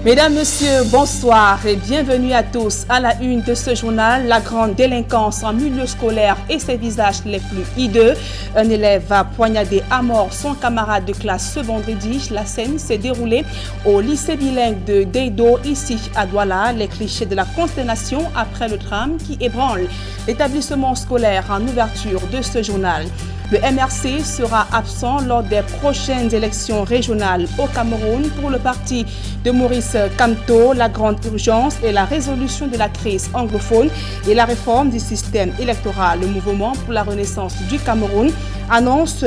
Mesdames, Messieurs, bonsoir et bienvenue à tous. À la une de ce journal, la grande délinquance en milieu scolaire et ses visages les plus hideux. Un élève a poignardé à mort son camarade de classe ce vendredi. La scène s'est déroulée au lycée bilingue de Deido, ici à Douala. Les clichés de la consternation après le drame qui ébranle l'établissement scolaire en ouverture de ce journal. Le MRC sera absent lors des prochaines élections régionales au Cameroun pour le parti de Maurice Kamto. La grande urgence est la résolution de la crise anglophone et la réforme du système électoral. Le mouvement pour la renaissance du Cameroun annonce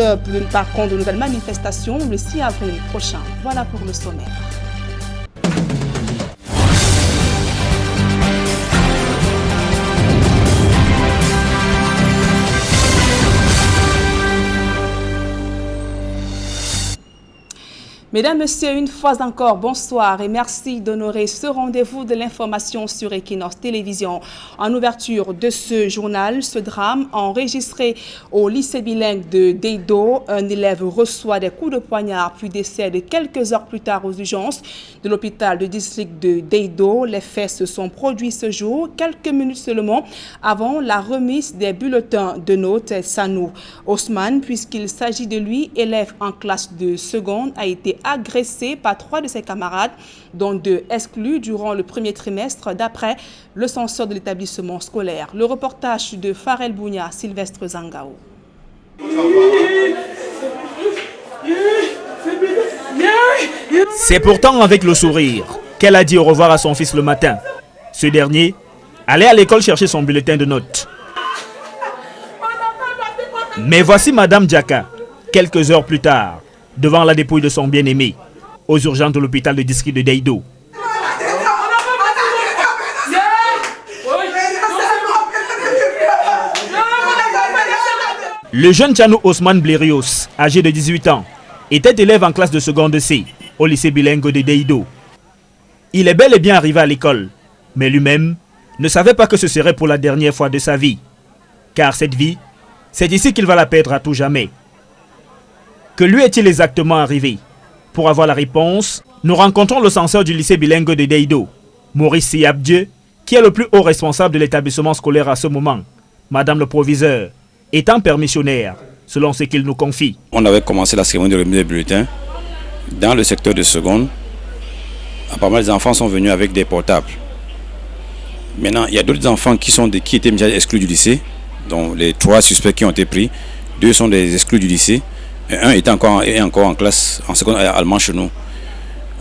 par contre de nouvelles manifestations le 6 avril prochain. Voilà pour le sommaire. Mesdames, Messieurs, une fois encore, bonsoir et merci d'honorer ce rendez-vous de l'information sur Equinox Télévision. En ouverture de ce journal, ce drame enregistré au lycée bilingue de Deido, un élève reçoit des coups de poignard puis décède quelques heures plus tard aux urgences de l'hôpital du district de Deido. Les faits se sont produits ce jour, quelques minutes seulement avant la remise des bulletins de notes. Sanou Osman, puisqu'il s'agit de lui, élève en classe de seconde, a été agressé par 3 de ses camarades, dont 2 exclus durant le premier trimestre, d'après le censeur de l'établissement scolaire. Le reportage de Farel Bounia, Sylvestre Zangao. C'est pourtant avec le sourire qu'elle a dit au revoir à son fils le matin. Ce dernier allait à l'école chercher son bulletin de notes. Mais voici Madame Djaka, quelques heures plus tard, devant la dépouille de son bien-aimé, aux urgences de l'hôpital de district de Deido. Le jeune Tchanou Osman Blérios, âgé de 18 ans, était élève en classe de seconde C, au lycée bilingue de Deido. Il est bel et bien arrivé à l'école, mais lui-même ne savait pas que ce serait pour la dernière fois de sa vie. Car cette vie, c'est ici qu'il va la perdre à tout jamais. Que lui est-il exactement arrivé? Pour avoir la réponse, nous rencontrons le censeur du lycée bilingue de Deido, Maurice Siabdieu, qui est le plus haut responsable de l'établissement scolaire à ce moment, Madame le proviseur, étant permissionnaire, selon ce qu'il nous confie. On avait commencé la cérémonie de remise des bulletins dans le secteur de seconde. Apparemment, les enfants sont venus avec des portables. Maintenant, il y a d'autres enfants qui étaient déjà exclus du lycée, dont les 3 suspects qui ont été pris, 2 sont des exclus du lycée. Un était encore en classe, en seconde allemand chez nous.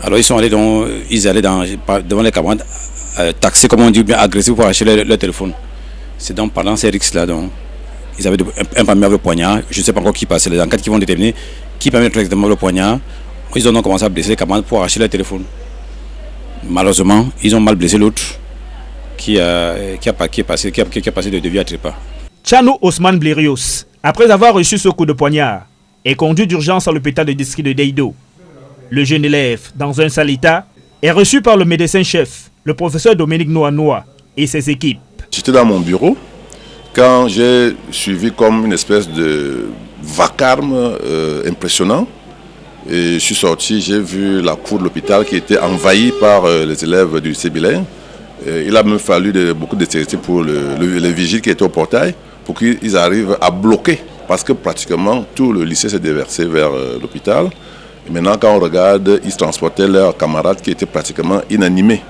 Alors ils allaient devant les camarades, taxés, comme on dit, bien agressifs pour acheter leur téléphone. C'est donc pendant ces risques-là, ils avaient un parmi avec le poignard. Je ne sais pas encore qui passait, les enquêtes qui vont déterminer qui permet exactement le poignard. Ils ont donc commencé à blesser les camarades pour acheter leur téléphone. Malheureusement, ils ont mal blessé l'autre qui est passé de vie à trépas. Tchanou Osman Blérios, après avoir reçu ce coup de poignard, est conduit d'urgence à l'hôpital de district de Deido. Le jeune élève, dans un sale état, est reçu par le médecin-chef, le professeur Dominique Noanoa et ses équipes. J'étais dans mon bureau quand j'ai suivi comme une espèce de vacarme impressionnant. Et je suis sorti, j'ai vu la cour de l'hôpital qui était envahie par les élèves du lycée bilingue. Il a même fallu beaucoup de dextérité pour les vigiles qui étaient au portail pour qu'ils arrivent à bloquer. Parce que pratiquement tout le lycée s'est déversé vers l'hôpital. Et maintenant, quand on regarde, ils transportaient leurs camarades qui étaient pratiquement inanimés.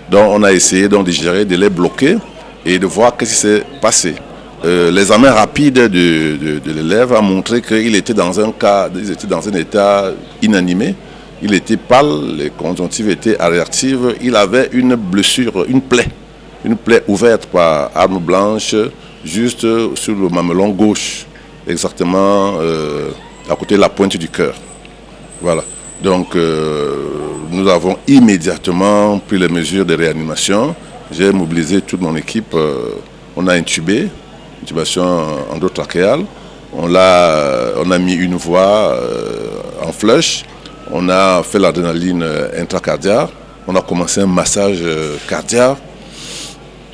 Donc on a essayé de gérer, de les bloquer et de voir ce qui s'est passé. L'examen rapide de l'élève a montré qu'il était dans un état inanimé. Il était pâle, les conjonctives étaient réactives. Il avait une blessure, une plaie ouverte par arme blanche, juste sur le mamelon gauche. Exactement à côté de la pointe du cœur. Voilà. Donc nous avons immédiatement pris les mesures de réanimation. J'ai mobilisé toute mon équipe. On a intubé, intubation endotrachéale. On a mis une voie en flèche. On a fait l'adrénaline intracardiaque. On a commencé un massage cardiaque.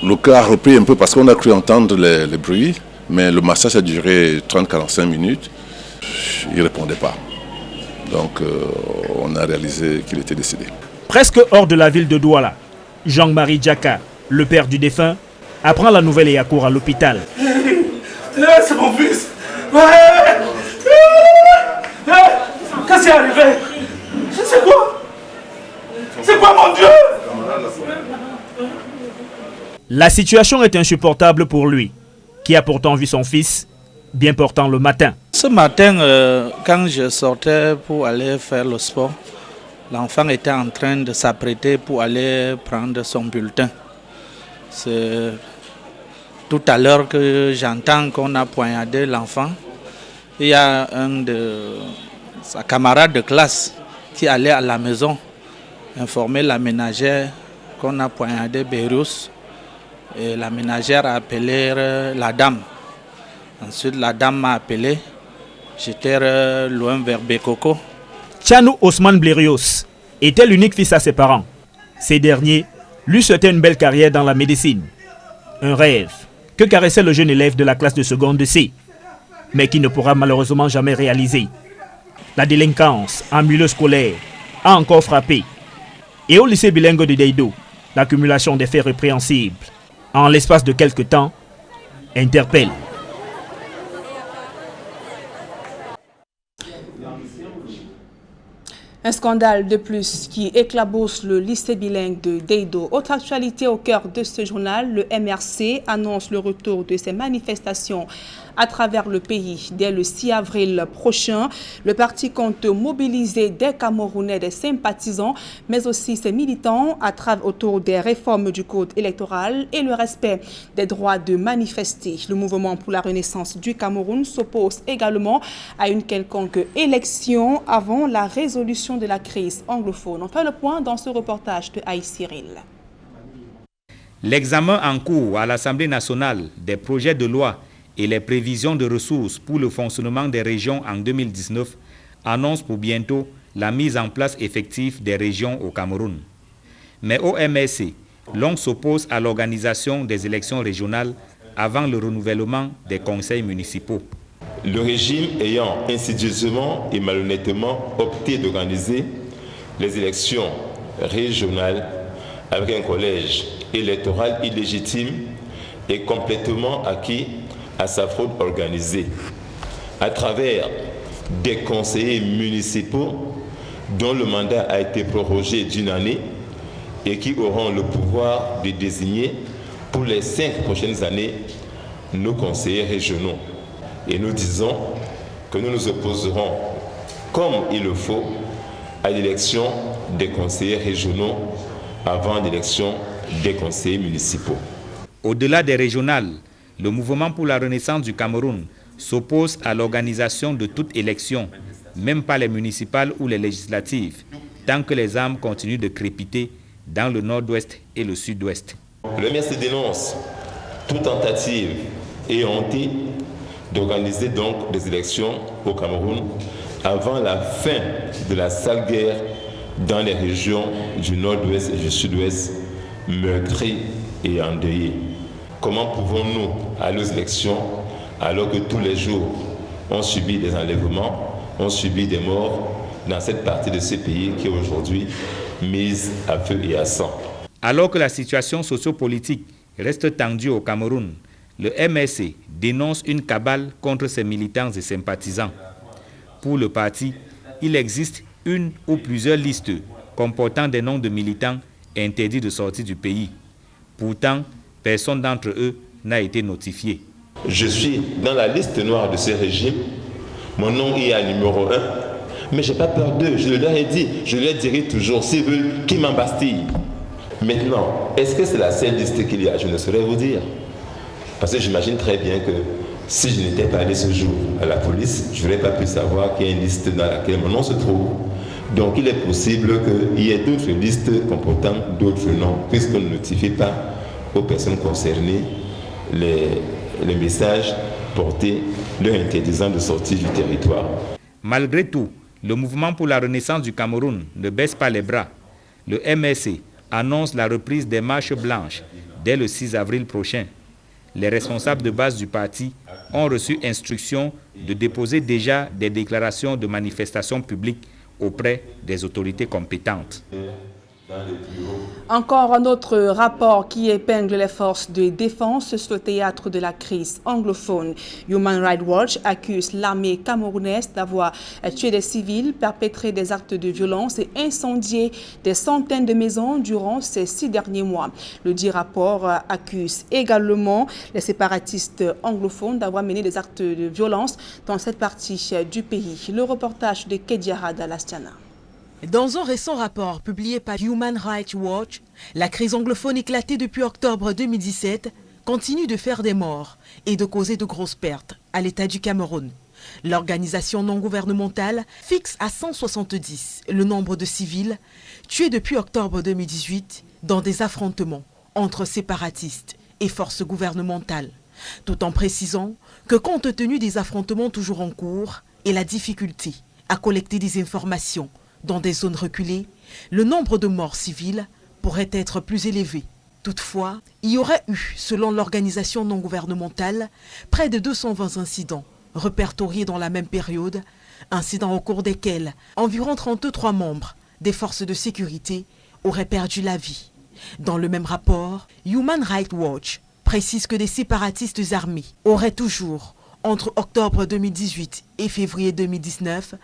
Le cœur a repris un peu parce qu'on a cru entendre les bruits. Mais le massage a duré 30-45 minutes. Il ne répondait pas. Donc on a réalisé qu'il était décédé. Presque hors de la ville de Douala, Jean-Marie Djaka, le père du défunt, apprend la nouvelle et accourt à l'hôpital. C'est mon fils. Qu'est-ce qui est arrivé? C'est quoi? C'est quoi, mon Dieu? La situation est insupportable pour lui, qui a pourtant vu son fils bien portant le matin. Ce matin, quand je sortais pour aller faire le sport, l'enfant était en train de s'apprêter pour aller prendre son bulletin. C'est tout à l'heure que j'entends qu'on a poignardé l'enfant. Il y a un de sa camarade de classe qui allait à la maison informer la ménagère qu'on a poignardé Berus. Et la ménagère a appelé la dame. Ensuite, la dame m'a appelé. J'étais loin vers Bekoko. Tchanou Osman Blérios était l'unique fils à ses parents. Ces derniers lui souhaitaient une belle carrière dans la médecine. Un rêve que caressait le jeune élève de la classe de seconde C, mais qui ne pourra malheureusement jamais réaliser. La délinquance en milieu scolaire a encore frappé. Et au lycée bilingue de Deido, l'accumulation des faits répréhensibles en l'espace de quelques temps interpelle. Un scandale de plus qui éclabousse le lycée bilingue de Deido. Autre actualité au cœur de ce journal, le MRC annonce le retour de ces manifestations à travers le pays dès le 6 avril prochain. Le parti compte mobiliser des Camerounais, des sympathisants, mais aussi ses militants autour des réformes du code électoral et le respect des droits de manifester. Le mouvement pour la renaissance du Cameroun s'oppose également à une quelconque élection avant la résolution de la crise anglophone. On fait le point dans ce reportage de Aïe Cyril. L'examen en cours à l'Assemblée nationale des projets de loi et les prévisions de ressources pour le fonctionnement des régions en 2019 annoncent pour bientôt la mise en place effective des régions au Cameroun. Mais au MRC, l'on s'oppose à l'organisation des élections régionales avant le renouvellement des conseils municipaux. Le régime ayant insidieusement et malhonnêtement opté d'organiser les élections régionales avec un collège électoral illégitime et complètement acquis à sa fraude organisée, à travers des conseillers municipaux dont le mandat a été prorogé d'une année et qui auront le pouvoir de désigner pour les 5 prochaines années nos conseillers régionaux. Et nous disons que nous nous opposerons, comme il le faut, à l'élection des conseillers régionaux avant l'élection des conseillers municipaux. Au-delà des régionales, le mouvement pour la renaissance du Cameroun s'oppose à l'organisation de toute élection, même pas les municipales ou les législatives, tant que les armes continuent de crépiter dans le nord-ouest et le sud-ouest. Le MRC dénonce toute tentative et honte d'organiser donc des élections au Cameroun avant la fin de la sale guerre dans les régions du nord-ouest et du sud-ouest, meurtries et endeuillées. Comment pouvons-nous aller aux élections alors que tous les jours on subit des enlèvements, on subit des morts dans cette partie de ce pays qui est aujourd'hui mise à feu et à sang? Alors que la situation sociopolitique reste tendue au Cameroun, le MRC dénonce une cabale contre ses militants et sympathisants. Pour le parti, il existe une ou plusieurs listes comportant des noms de militants interdits de sortie du pays. Pourtant, personne d'entre eux n'a été notifié. Je suis dans la liste noire de ce régime. Mon nom est à numéro 1. Mais je n'ai pas peur d'eux. Je leur ai dit, je leur dirai toujours, s'ils veulent qu'ils m'embastillent. Maintenant, est-ce que c'est la seule liste qu'il y a? Je ne saurais vous dire. Parce que j'imagine très bien que si je n'étais pas allé ce jour à la police, je n'aurais pas pu savoir qu'il y a une liste dans laquelle mon nom se trouve. Donc il est possible qu'il y ait d'autres listes comportant d'autres noms, puisqu'on ne notifie pas aux personnes concernées les messages portés leur interdisant de sortir du territoire. Malgré tout, le mouvement pour la renaissance du Cameroun ne baisse pas les bras. Le MRC annonce la reprise des marches blanches dès le 6 avril prochain. Les responsables de base du parti ont reçu instruction de déposer déjà des déclarations de manifestation publique auprès des autorités compétentes. dans les bureaux. Encore un autre rapport qui épingle les forces de défense sur le théâtre de la crise anglophone. Human Rights Watch accuse l'armée camerounaise d'avoir tué des civils, perpétré des actes de violence et incendié des centaines de maisons durant ces 6 derniers mois. Le dit rapport accuse également les séparatistes anglophones d'avoir mené des actes de violence dans cette partie du pays. Le reportage de Kediara Dalastiana. Dans un récent rapport publié par Human Rights Watch, la crise anglophone éclatée depuis octobre 2017 continue de faire des morts et de causer de grosses pertes à l'État du Cameroun. L'organisation non gouvernementale fixe à 170 le nombre de civils tués depuis octobre 2018 dans des affrontements entre séparatistes et forces gouvernementales, tout en précisant que compte tenu des affrontements toujours en cours et la difficulté à collecter des informations dans des zones reculées, le nombre de morts civiles pourrait être plus élevé. Toutefois, il y aurait eu, selon l'organisation non gouvernementale, près de 220 incidents répertoriés dans la même période, incidents au cours desquels environ 33 membres des forces de sécurité auraient perdu la vie. Dans le même rapport, Human Rights Watch précise que des séparatistes armés auraient toujours, entre octobre 2018 et février 2019,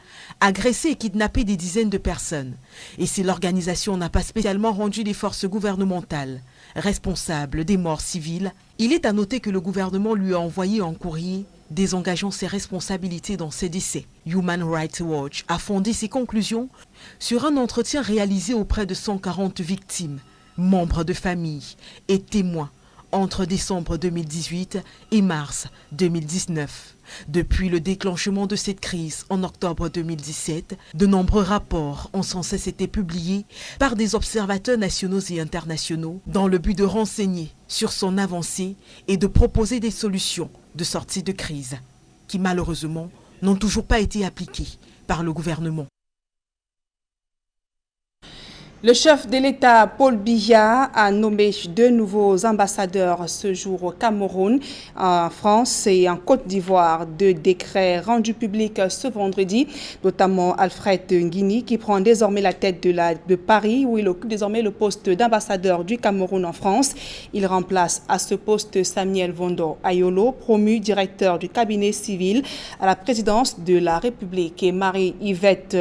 agressé et kidnappé des dizaines de personnes. Et si l'organisation n'a pas spécialement rendu les forces gouvernementales responsables des morts civiles, il est à noter que le gouvernement lui a envoyé un courrier désengageant ses responsabilités dans ces décès. Human Rights Watch a fondé ses conclusions sur un entretien réalisé auprès de 140 victimes, membres de famille et témoins, entre décembre 2018 et mars 2019. Depuis le déclenchement de cette crise en octobre 2017, de nombreux rapports ont sans cesse été publiés par des observateurs nationaux et internationaux dans le but de renseigner sur son avancée et de proposer des solutions de sortie de crise qui malheureusement n'ont toujours pas été appliquées par le gouvernement. Le chef de l'État, Paul Biya, a nommé 2 nouveaux ambassadeurs ce jour au Cameroun, en France et en Côte d'Ivoire. 2 décrets rendus publics ce vendredi, notamment Alfred Nguini, qui prend désormais la tête de Paris, où il occupe désormais le poste d'ambassadeur du Cameroun en France. Il remplace à ce poste Samuel Vondo Ayolo, promu directeur du cabinet civil à la présidence de la République. Et Marie-Yvette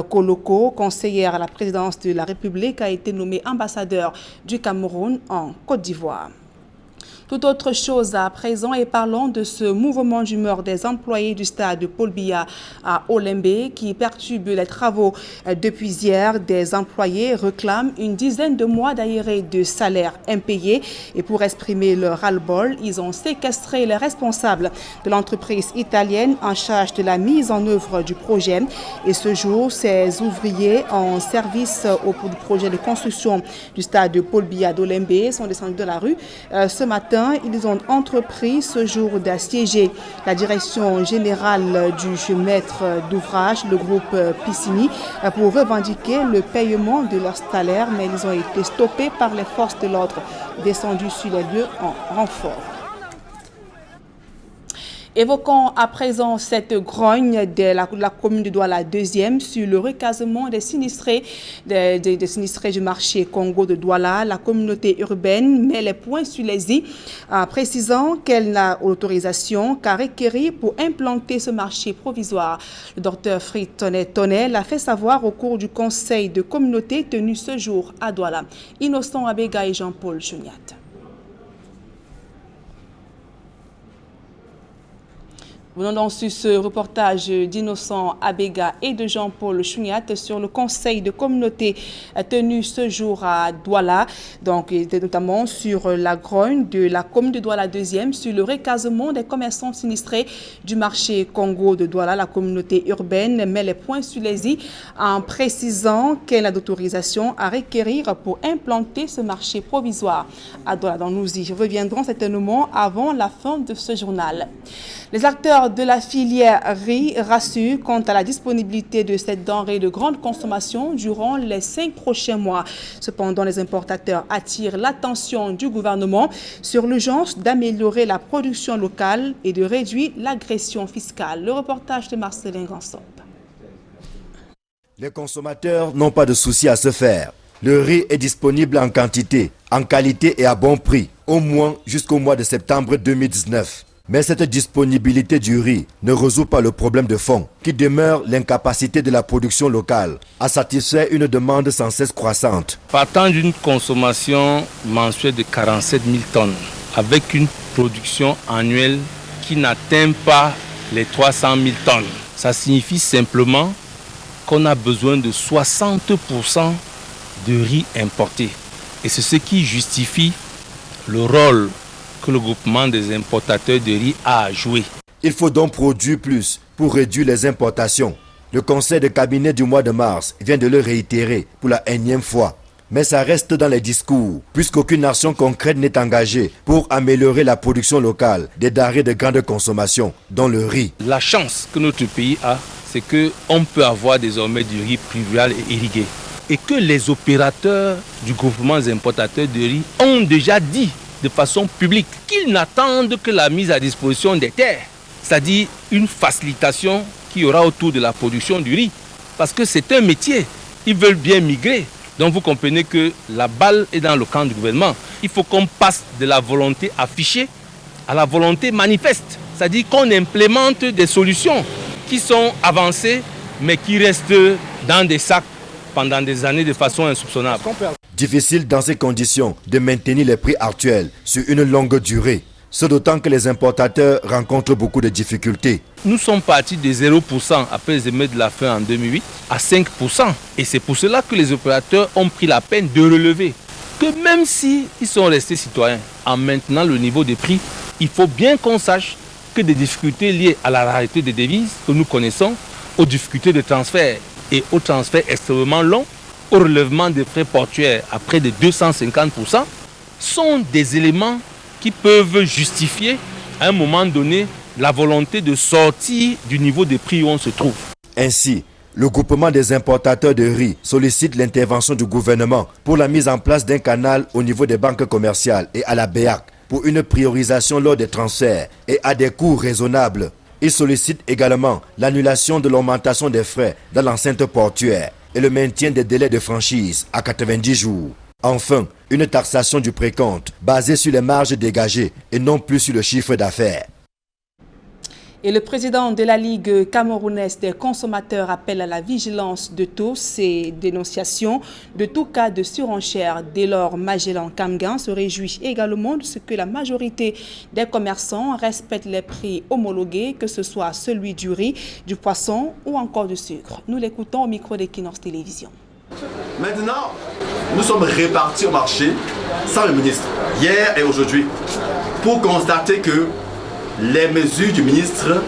Koloko, conseillère à la présidence de la République, a été nommé ambassadeur du Cameroun en Côte d'Ivoire. Tout autre chose à présent et parlons de ce mouvement d'humeur des employés du stade Paul Biya à Olembe qui perturbe les travaux depuis hier. Des employés réclament une dizaine de mois d'arriérés de salaire impayés et pour exprimer leur ras-le-bol, ils ont séquestré les responsables de l'entreprise italienne en charge de la mise en œuvre du projet. Et ce jour, ces ouvriers en service au du projet de construction du stade Paul Biya d'Olembe sont descendus de la rue. Ce matin, ils ont entrepris ce jour d'assiéger la direction générale du maître d'ouvrage, le groupe Piscini, pour revendiquer le paiement de leur salaire, mais ils ont été stoppés par les forces de l'ordre descendues sur les lieux en renfort. Évoquons à présent cette grogne de la commune de Douala 2e sur le recasement des sinistrés, des sinistrés du marché Congo de Douala. La communauté urbaine met les points sur les i, précisant qu'elle n'a autorisation qu'à requérir pour implanter ce marché provisoire. Le docteur Fritz Tonnet l'a fait savoir au cours du conseil de communauté tenu ce jour à Douala. Innocent Abega et Jean-Paul Chouniat. Venons donc sur ce reportage d'Innocent Abega et de Jean-Paul Chouniat sur le conseil de communauté tenu ce jour à Douala, donc notamment sur la grogne de la commune de Douala 2e, sur le recasement des commerçants sinistrés du marché Congo de Douala. La communauté urbaine met les points sur les i en précisant qu'elle a d'autorisation à requérir pour implanter ce marché provisoire à Douala. Donc nous y reviendrons certainement avant la fin de ce journal. Les acteurs de la filière riz rassurent quant à la disponibilité de cette denrée de grande consommation durant les 5 prochains mois. Cependant, les importateurs attirent l'attention du gouvernement sur l'urgence d'améliorer la production locale et de réduire l'agression fiscale. Le reportage de Marcelin Gansop. Les consommateurs n'ont pas de souci à se faire. Le riz est disponible en quantité, en qualité et à bon prix, au moins jusqu'au mois de septembre 2019. Mais cette disponibilité du riz ne résout pas le problème de fond, qui demeure l'incapacité de la production locale à satisfaire une demande sans cesse croissante. Partant d'une consommation mensuelle de 47 000 tonnes, avec une production annuelle qui n'atteint pas les 300 000 tonnes, ça signifie simplement qu'on a besoin de 60% de riz importé. Et c'est ce qui justifie le rôle que le groupement des importateurs de riz a à jouer. Il faut donc produire plus pour réduire les importations. Le conseil de cabinet du mois de mars vient de le réitérer pour la énième fois. Mais ça reste dans les discours, puisqu'aucune action concrète n'est engagée pour améliorer la production locale des denrées de grande consommation, dont le riz. La chance que notre pays a, c'est qu'on peut avoir désormais du riz pluvial et irrigué. Et que les opérateurs du groupement des importateurs de riz ont déjà dit de façon publique qu'ils n'attendent que la mise à disposition des terres, c'est-à-dire une facilitation qu'il y aura autour de la production du riz. Parce que c'est un métier, ils veulent bien migrer. Donc vous comprenez que la balle est dans le camp du gouvernement. Il faut qu'on passe de la volonté affichée à la volonté manifeste. C'est-à-dire qu'on implémente des solutions qui sont avancées mais qui restent dans des sacs pendant des années de façon insoupçonnable. Difficile dans ces conditions de maintenir les prix actuels sur une longue durée. Ce d'autant que les importateurs rencontrent beaucoup de difficultés. Nous sommes partis de 0% après les émeutes de la faim en 2008 à 5%. Et c'est pour cela que les opérateurs ont pris la peine de relever que même s'ils sont restés citoyens en maintenant le niveau des prix, il faut bien qu'on sache que des difficultés liées à la rareté des devises que nous connaissons, aux difficultés de transfert et aux transferts extrêmement longs, au relèvement des frais portuaires à près de 250%, sont des éléments qui peuvent justifier à un moment donné la volonté de sortir du niveau des prix où on se trouve. Ainsi, le groupement des importateurs de riz sollicite l'intervention du gouvernement pour la mise en place d'un canal au niveau des banques commerciales et à la BEAC pour une priorisation lors des transferts et à des coûts raisonnables. Il sollicite également l'annulation de l'augmentation des frais dans l'enceinte portuaire et le maintien des délais de franchise à 90 jours. Enfin, une taxation du précompte basée sur les marges dégagées et non plus sur le chiffre d'affaires. Et le président de la Ligue camerounaise des consommateurs appelle à la vigilance de tous et dénonciation de tout cas de surenchère. Dès lors, Magellan Kamgan se réjouit également de ce que la majorité des commerçants respectent les prix homologués, que ce soit celui du riz, du poisson ou encore du sucre. Nous l'écoutons au micro d'Equinox Télévision. Maintenant, nous sommes répartis au marché sans le ministre, hier et aujourd'hui, pour constater que les mesures du ministre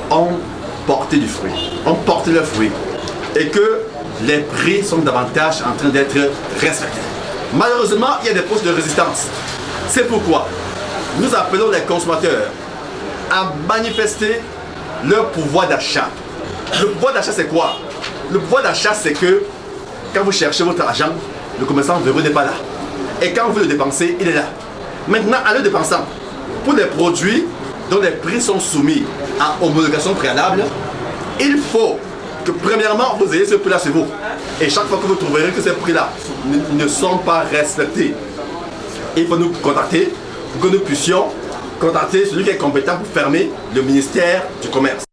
ont porté du fruit, ont porté le fruit, et que les prix sont davantage en train d'être respectés. Malheureusement, il y a des postes de résistance. C'est pourquoi nous appelons les consommateurs à manifester leur pouvoir d'achat. Le pouvoir d'achat, c'est quoi? Le pouvoir d'achat, c'est que quand vous cherchez votre argent, le commerçant ne n'est pas là. Et quand vous le dépensez, il est là. Maintenant, en le dépensant, pour les produits dont les prix sont soumis à homologation préalable, il faut que premièrement vous ayez ce prix-là chez vous. Et chaque fois que vous trouverez que ces prix-là ne sont pas respectés, il faut nous contacter pour que nous puissions contacter celui qui est compétent pour fermer le ministère du Commerce.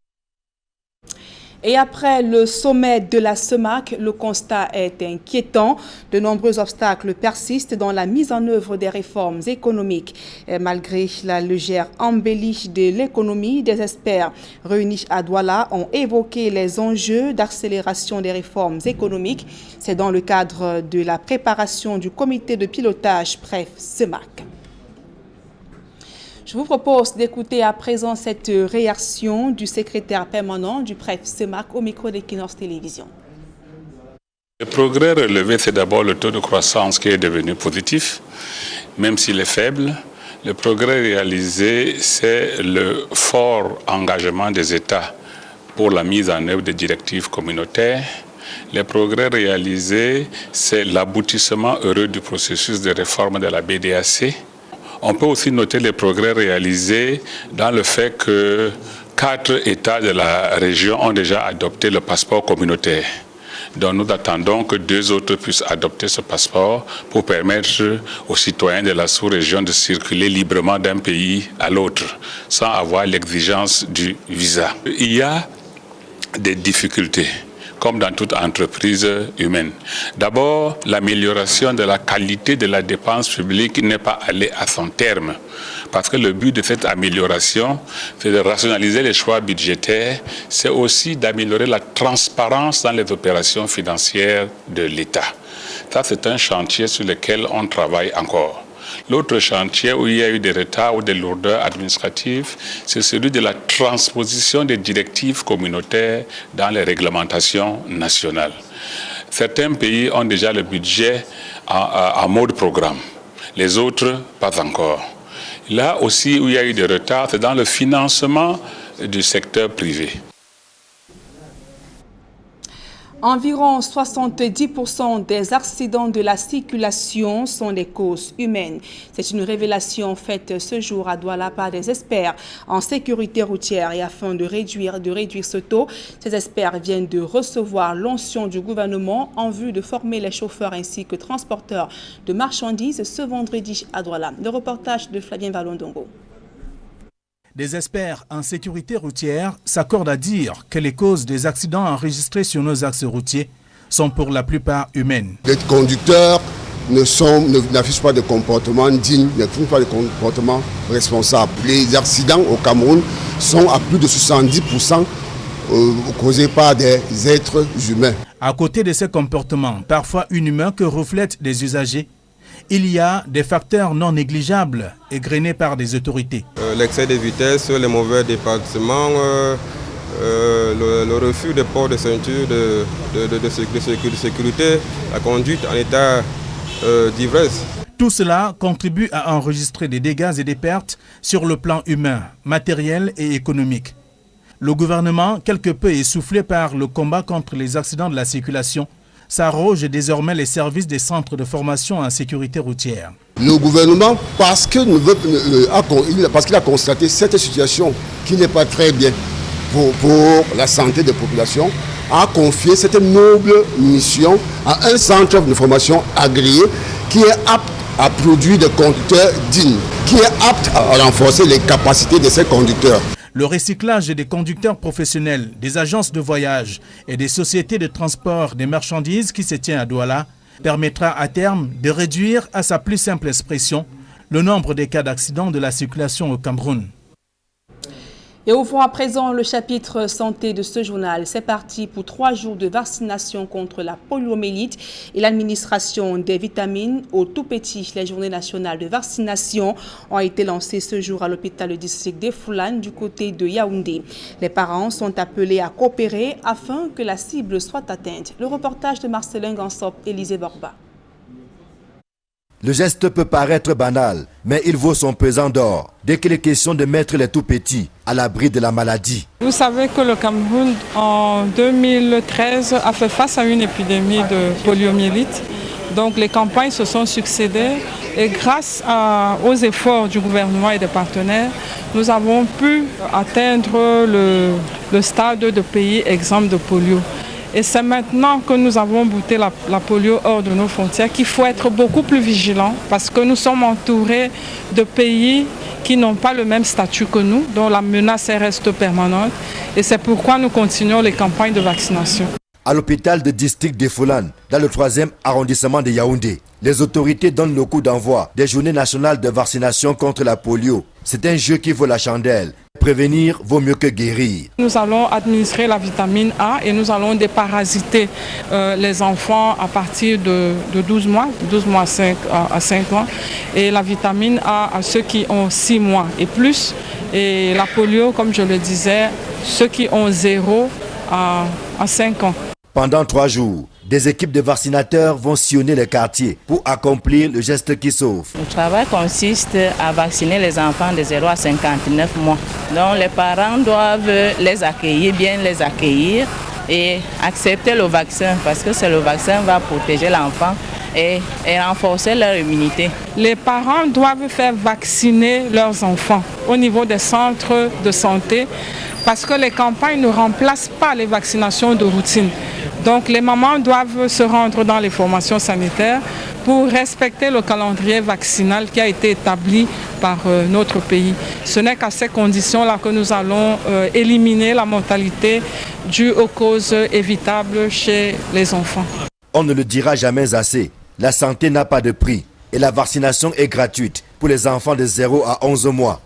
Et après le sommet de la CEMAC, le constat est inquiétant. De nombreux obstacles persistent dans la mise en œuvre des réformes économiques. Et malgré la légère embellie de l'économie, des experts réunis à Douala ont évoqué les enjeux d'accélération des réformes économiques. C'est dans le cadre de la préparation du comité de pilotage PREF-CEMAC. Je vous propose d'écouter à présent cette réaction du secrétaire permanent du PREF-CEMAC au micro d'Equinox Télévision. Le progrès relevé, c'est d'abord le taux de croissance qui est devenu positif, même s'il est faible. Le progrès réalisé, c'est le fort engagement des États pour la mise en œuvre des directives communautaires. Les progrès réalisés, c'est l'aboutissement heureux du processus de réforme de la BDAC. On peut aussi noter les progrès réalisés dans le fait que 4 États de la région ont déjà adopté le passeport communautaire. Donc nous attendons que 2 autres puissent adopter ce passeport pour permettre aux citoyens de la sous-région de circuler librement d'un pays à l'autre sans avoir l'exigence du visa. Il y a des difficultés, comme dans toute entreprise humaine. D'abord, l'amélioration de la qualité de la dépense publique n'est pas allée à son terme. Parce que le but de cette amélioration, c'est de rationaliser les choix budgétaires, c'est aussi d'améliorer la transparence dans les opérations financières de l'État. Ça, c'est un chantier sur lequel on travaille encore. L'autre chantier où il y a eu des retards ou des lourdeurs administratives, c'est celui de la transposition des directives communautaires dans les réglementations nationales. Certains pays ont déjà le budget en mode programme, les autres pas encore. Là aussi où il y a eu des retards, c'est dans le financement du secteur privé. Environ 70% des accidents de la circulation sont des causes humaines. C'est une révélation faite ce jour à Douala par des experts en sécurité routière. Et afin de réduire ce taux, ces experts viennent de recevoir l'onction du gouvernement en vue de former les chauffeurs ainsi que transporteurs de marchandises ce vendredi à Douala. Le reportage de Flavien Valondongo. Des experts en sécurité routière s'accordent à dire que les causes des accidents enregistrés sur nos axes routiers sont pour la plupart humaines. Les conducteurs n'affichent pas de comportement digne, n'affichent pas de comportement responsable. Les accidents au Cameroun sont à plus de 70% causés par des êtres humains. À côté de ces comportements, parfois inhumains que reflètent des usagers, il y a des facteurs non négligeables égrenés par des autorités. L'excès de vitesse, les mauvais départements, le refus de port de ceinture de sécurité, la conduite en état d'ivresse. Tout cela contribue à enregistrer des dégâts et des pertes sur le plan humain, matériel et économique. Le gouvernement, quelque peu essoufflé par le combat contre les accidents de la circulation, s'arroge désormais les services des centres de formation en sécurité routière. Le gouvernement, parce qu'il a constaté cette situation qui n'est pas très bien pour la santé des populations, a confié cette noble mission à un centre de formation agréé qui est apte à produire des conducteurs dignes, qui est apte à renforcer les capacités de ces conducteurs. Le recyclage des conducteurs professionnels, des agences de voyage et des sociétés de transport des marchandises qui se tient à Douala permettra à terme de réduire à sa plus simple expression le nombre des cas d'accidents de la circulation au Cameroun. Et ouvrons à présent le chapitre santé de ce journal. C'est parti pour 3 jours de vaccination contre la poliomyélite et l'administration des vitamines aux tout-petits. Les journées nationales de vaccination ont été lancées ce jour à l'hôpital du district des Foulanes du côté de Yaoundé. Les parents sont appelés à coopérer afin que la cible soit atteinte. Le reportage de Marcelin Gansop, Élisée Borba. Le geste peut paraître banal, mais il vaut son pesant d'or dès qu'il est question de mettre les tout-petits à l'abri de la maladie. Vous savez que le Cameroun, en 2013, a fait face à une épidémie de poliomyélite. Donc les campagnes se sont succédées et grâce aux efforts du gouvernement et des partenaires, nous avons pu atteindre le stade de pays exempt de polio. Et c'est maintenant que nous avons bouté la polio hors de nos frontières qu'il faut être beaucoup plus vigilant parce que nous sommes entourés de pays qui n'ont pas le même statut que nous, dont la menace reste permanente. Et c'est pourquoi nous continuons les campagnes de vaccination. À l'hôpital de district des Foulanes, dans le 3e arrondissement de Yaoundé, les autorités donnent le coup d'envoi des journées nationales de vaccination contre la polio. C'est un jeu qui vaut la chandelle. Prévenir vaut mieux que guérir. Nous allons administrer la vitamine A et nous allons déparasiter les enfants à partir de 12 mois à 5 ans. Et la vitamine A à ceux qui ont 6 mois et plus. Et la polio, comme je le disais, ceux qui ont 0 à 5 ans. Pendant 3 jours, des équipes de vaccinateurs vont sillonner les quartiers pour accomplir le geste qui sauve. Le travail consiste à vacciner les enfants de 0 à 59 mois. Donc les parents doivent bien les accueillir et accepter le vaccin parce que c'est le vaccin qui va protéger l'enfant et renforcer leur immunité. Les parents doivent faire vacciner leurs enfants au niveau des centres de santé parce que les campagnes ne remplacent pas les vaccinations de routine. Donc les mamans doivent se rendre dans les formations sanitaires pour respecter le calendrier vaccinal qui a été établi par notre pays. Ce n'est qu'à ces conditions-là que nous allons éliminer la mortalité due aux causes évitables chez les enfants. On ne le dira jamais assez, la santé n'a pas de prix et la vaccination est gratuite pour les enfants de 0 à 11 mois.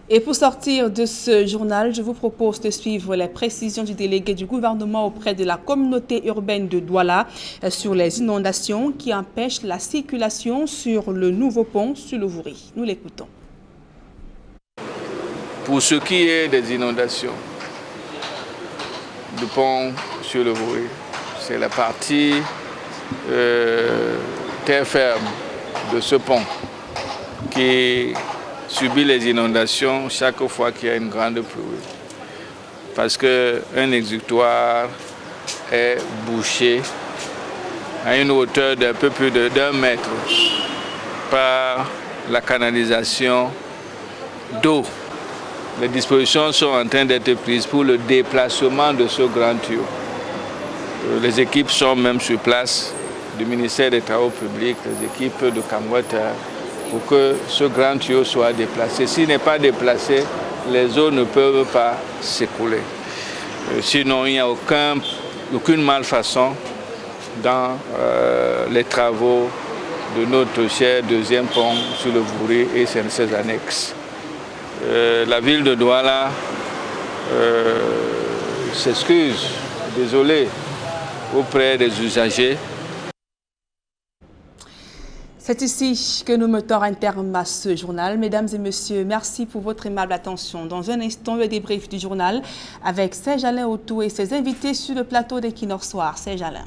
Et pour sortir de ce journal, je vous propose de suivre les précisions du délégué du gouvernement auprès de la communauté urbaine de Douala sur les inondations qui empêchent la circulation sur le nouveau pont sur le Vouri. Nous l'écoutons. Pour ce qui est des inondations du pont sur le Vouri, c'est la partie terre ferme de ce pont qui subit les inondations chaque fois qu'il y a une grande pluie. Parce qu'un exutoire est bouché à une hauteur d'un peu plus d'1 mètre par la canalisation d'eau. Les dispositions sont en train d'être prises pour le déplacement de ce grand tuyau. Les équipes sont même sur place du ministère des Travaux publics, les équipes de Camwater, pour que ce grand tuyau soit déplacé. S'il n'est pas déplacé, les eaux ne peuvent pas s'écouler. Sinon, il n'y a aucune malfaçon dans les travaux de notre cher deuxième pont sur le Vouri et ses annexes. La ville de Douala s'excuse, désolé, auprès des usagers. C'est ici que nous mettons un terme à ce journal. Mesdames et messieurs, merci pour votre aimable attention. Dans un instant, le débrief du journal avec Serge Alain Autou et ses invités sur le plateau d'Equinox Soir. Serge Alain.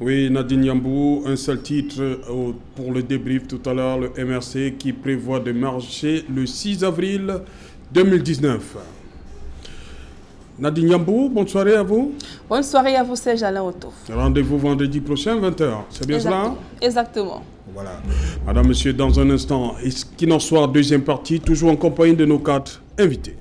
Oui, Nadine Yambou, un seul titre pour le débrief tout à l'heure, le MRC qui prévoit de marcher le 6 avril 2019. Nadine Yambou, bonne soirée à vous. Bonne soirée à vous, Serge Alain Autou. Rendez-vous vendredi prochain, 20h. C'est bien cela? Exactement. Voilà. Madame, monsieur, dans un instant, Equinox Soir, deuxième partie, toujours en compagnie de nos 4 invités.